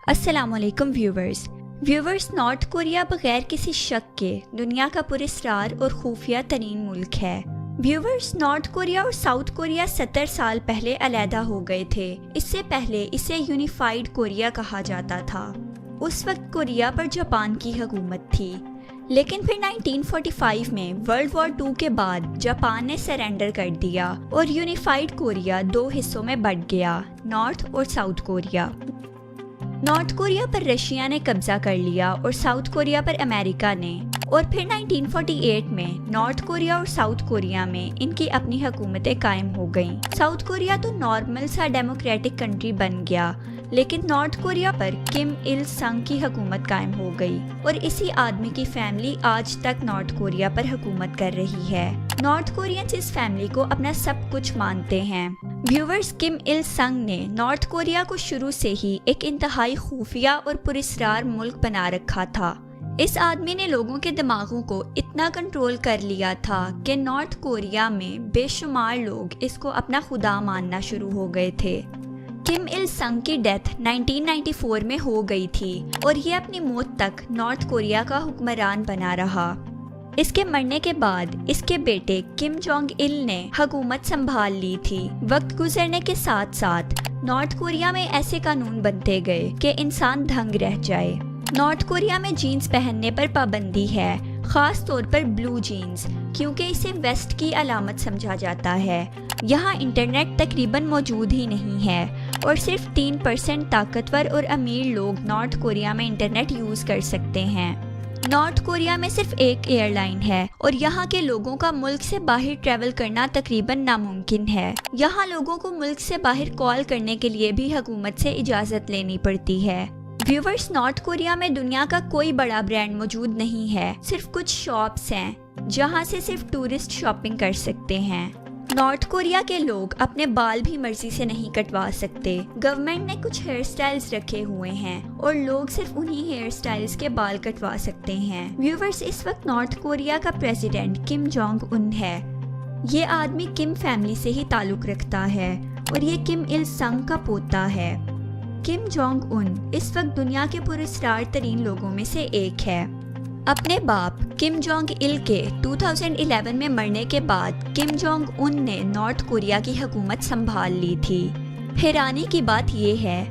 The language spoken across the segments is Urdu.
السلام علیکم ویورز نارتھ کوریا بغیر کسی شک کے دنیا کا پراسرار اور خفیہ ترین ملک ہے۔ ویورز نارتھ کوریا اور ساؤتھ کوریا 70 سال پہلے علیحدہ ہو گئے تھے۔ اس سے پہلے اسے یونیفائیڈ کوریا کہا جاتا تھا۔ اس وقت کوریا پر جاپان کی حکومت تھی، لیکن پھر 1945 میں ورلڈ وار 2 کے بعد جاپان نے سرنڈر کر دیا اور یونیفائیڈ کوریا 2 حصوں میں بٹ گیا، نارتھ اور ساؤتھ کوریا۔ نارتھ کوریا پر رشیا نے قبضہ کر لیا اور ساؤتھ کوریا پر امریکہ نے، اور پھر 1948 میں نارتھ کوریا اور ساؤتھ کوریا میں ان کی اپنی حکومتیں قائم ہو گئیں۔ ساؤتھ کوریا تو نارمل سا ڈیموکریٹک کنٹری بن گیا، لیکن نارتھ کوریا پر کم il سنگ کی حکومت قائم ہو گئی، اور اسی آدمی کی فیملی آج تک نارتھ کوریا پر حکومت کر رہی ہے۔ نارتھ کورینز اس فیملی کو اپنا سب کچھ مانتے ہیں۔ ویورز کم il سنگ نے نارتھ کوریا کو شروع سے ہی ایک انتہائی خفیہ اور پراسرار ملک بنا رکھا تھا۔ اس آدمی نے لوگوں کے دماغوں کو اتنا کنٹرول کر لیا تھا کہ نارتھ کوریا میں بے شمار لوگ اس کو اپنا خدا ماننا شروع ہو گئے تھے۔ کم il سنگ کی ڈیتھ 1994 میں ہو گئی تھی، اور یہ اپنی موت تک نارتھ کوریا کا حکمران بنا رہا۔ اس کے مرنے کے بعد اس کے بیٹے کم جونگ il نے حکومت سنبھال لی تھی۔ وقت گزرنے کے ساتھ ساتھ نارتھ کوریا میں ایسے قانون بنتے گئے کہ انسان دھنگ رہ جائے۔ نارتھ کوریا میں جینز پہننے پر پابندی ہے، خاص طور پر بلو جینز، کیونکہ اسے ویسٹ کی علامت سمجھا جاتا ہے۔ یہاں انٹرنیٹ تقریباً موجود ہی نہیں ہے، اور صرف 3% طاقتور اور امیر لوگ نارتھ کوریا میں انٹرنیٹ یوز کر سکتے ہیں۔ نارتھ کوریا میں صرف ایک ایئر لائن ہے، اور یہاں کے لوگوں کا ملک سے باہر ٹریول کرنا تقریباً ناممکن ہے۔ یہاں لوگوں کو ملک سے باہر کال کرنے کے لیے بھی حکومت سے اجازت لینی پڑتی ہے۔ ویورز نارتھ کوریا میں دنیا کا کوئی بڑا برانڈ موجود نہیں ہے، صرف کچھ شاپس ہیں جہاں سے صرف ٹورسٹ شاپنگ کر سکتے ہیں۔ نارتھ کوریا کے لوگ اپنے بال بھی مرضی سے نہیں کٹوا سکتے۔ گورنمنٹ نے کچھ ہیئر سٹائلز رکھے ہوئے ہیں، اور لوگ صرف انہی ہیئر سٹائلز کے بال کٹوا سکتے ہیں۔ ویورز اس وقت نارتھ کوریا کا پریزیڈنٹ کم جونگ ان ہے۔ یہ آدمی کم فیملی سے ہی تعلق رکھتا ہے، اور یہ کم il سنگ کا پوتا ہے۔ کم جونگ ان اس وقت دنیا کے پراسرار ترین لوگوں میں سے ایک ہے۔ اپنے باپ کم جونگ il کے 2011 میں مرنے کے بعد کم جونگ ان نے نارتھ کوریا کی حکومت سنبھال لی تھی۔ حیرانی کی بات یہ ہے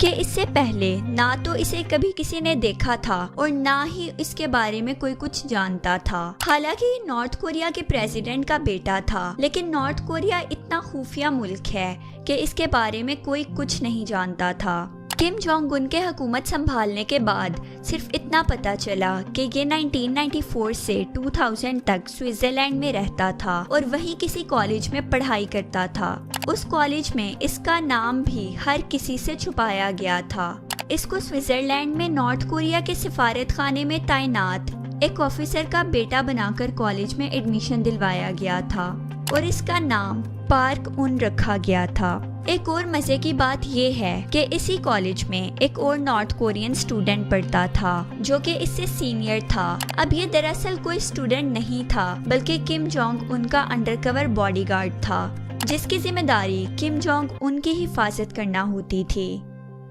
کہ اس سے پہلے نہ تو اسے کبھی کسی نے دیکھا تھا، اور نہ ہی اس کے بارے میں کوئی کچھ جانتا تھا۔ حالانکہ یہ نارتھ کوریا کے پریزیڈنٹ کا بیٹا تھا، لیکن نارتھ کوریا اتنا خفیہ ملک ہے کہ اس کے بارے میں کوئی کچھ نہیں جانتا تھا۔ کم جونگ ان کے حکومت سنبھالنے کے بعد صرف اتنا پتا چلا کہ یہ 1994 سے 2000 تک سوئٹزرلینڈ میں رہتا تھا، اور وہیں کسی کالج میں پڑھائی کرتا تھا۔ اس کالج میں اس کا نام بھی ہر کسی سے چھپایا گیا تھا۔ اس کو سوئٹزرلینڈ میں نارتھ کوریا کے سفارت خانے میں تعینات ایک آفیسر کا بیٹا بنا کر کالج میں ایڈمیشن دلوایا گیا تھا، اور اس کا نام پارک ان رکھا گیا تھا۔ ایک اور مزے کی بات یہ ہے کہ اسی کالج میں ایک اور نارتھ کورین اسٹوڈنٹ پڑھتا تھا جو کہ اس سے سینئر تھا۔ اب یہ دراصل کوئی اسٹوڈنٹ نہیں تھا، بلکہ کم جونگ ان کا انڈر کور باڈی گارڈ تھا، جس کی ذمہ داری کم جونگ ان کی حفاظت کرنا ہوتی تھی۔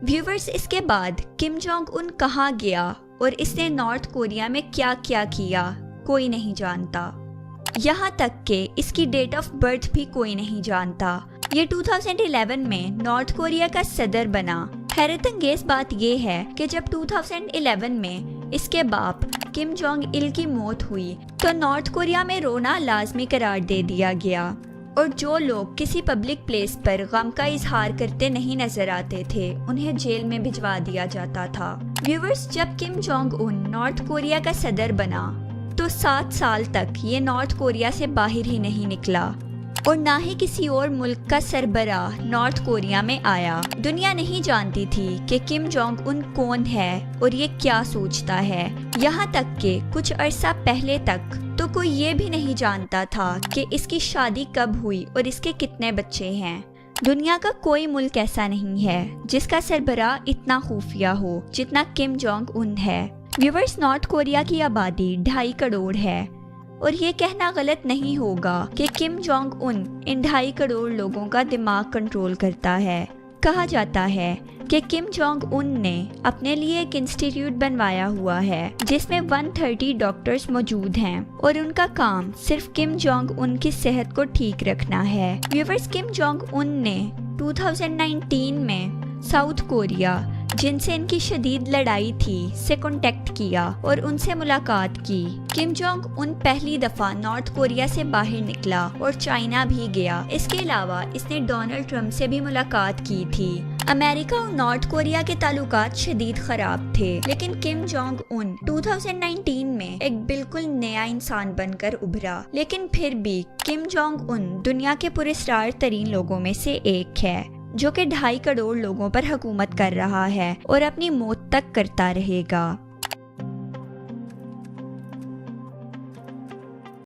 ویورز اس کے بعد کم جونگ ان کہاں گیا اور اس نے نارتھ کوریا میں کیا کیا کیا کوئی نہیں جانتا۔ یہاں تک کہ اس کی ڈیٹ آف برتھ بھی کوئی نہیں جانتا۔ یہ 2011 میں نارتھ کوریا کا صدر بنا۔ حیرت انگیز بات یہ ہے کہ جب 2011 میں اس کے باپ کم جونگ il کی موت ہوئی تو نارتھ کوریا میں رونا لازمی قرار دے دیا گیا، اور جو لوگ کسی پبلک پلیس پر غم کا اظہار کرتے نہیں نظر آتے تھے انہیں جیل میں بھجوا دیا جاتا تھا۔ ویورز جب Kim Jong Un north Korea کا صدر بنا تو 7 سال تک یہ نارتھ کوریا سے باہر ہی نہیں نکلا، اور نہ ہی کسی اور ملک کا سربراہ نارتھ کوریا میں آیا۔ دنیا نہیں جانتی تھی کہ کم جونگ ان کون ہے اور یہ کیا سوچتا ہے۔ یہاں تک کہ کچھ عرصہ پہلے تک تو کوئی یہ بھی نہیں جانتا تھا کہ اس کی شادی کب ہوئی اور اس کے کتنے بچے ہیں۔ دنیا کا کوئی ملک ایسا نہیں ہے جس کا سربراہ اتنا خفیہ ہو جتنا کم جونگ ان ہے۔ ویورز نارتھ کوریا کی آبادی 2.5 کروڑ ہے، اور یہ کہنا غلط نہیں ہوگا کہ کم جونگ ان 2.5 کروڑ لوگوں کا دماغ کنٹرول کرتا ہے۔ کہا جاتا ہے کہ کم جونگ ان نے اپنے لیے ایک انسٹیٹیوٹ بنوایا ہوا ہے جس میں 130 ڈاکٹرز موجود ہیں اور ان کا کام صرف کم جونگ ان کی صحت کو ٹھیک رکھنا ہے۔ ویورز، کم جونگ ان نے 2019 میں ساؤتھ کوریا، جن سے ان کی شدید لڑائی تھی، سے کانٹیکٹ کیا اور ان سے ملاقات کی۔ کم جونگ ان پہلی دفعہ نارتھ کوریا سے باہر نکلا اور چائنا بھی گیا۔ اس کے علاوہ اس نے ڈونلڈ ٹرمپ سے بھی ملاقات کی تھی۔ امریکہ اور نارتھ کوریا کے تعلقات شدید خراب تھے، لیکن کم جونگ ان 2019 میں ایک بالکل نیا انسان بن کر ابھرا۔ لیکن پھر بھی کم جونگ ان دنیا کے پراسرار ترین لوگوں میں سے ایک ہے، جو کہ 2.5 کروڑ لوگوں پر حکومت کر رہا ہے اور اپنی موت تک کرتا رہے گا۔